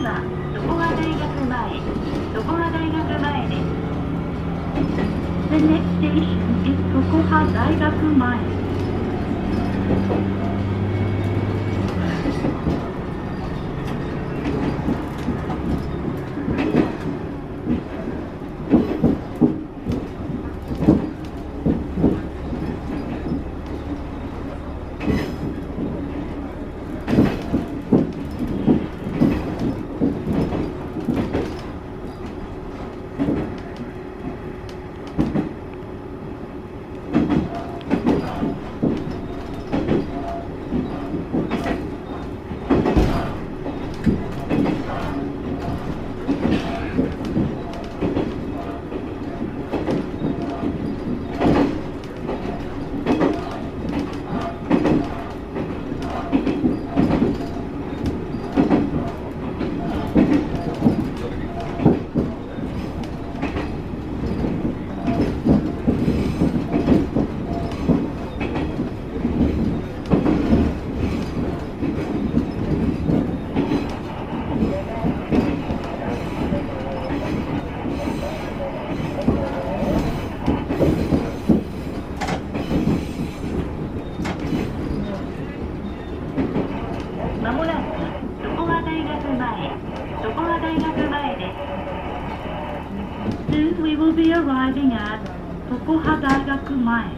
は常葉大学前、常葉大学前です。The next station is 常葉大学前。まもなく常葉大学前、常葉大学前です。Soon we will be arriving at 常葉大学前。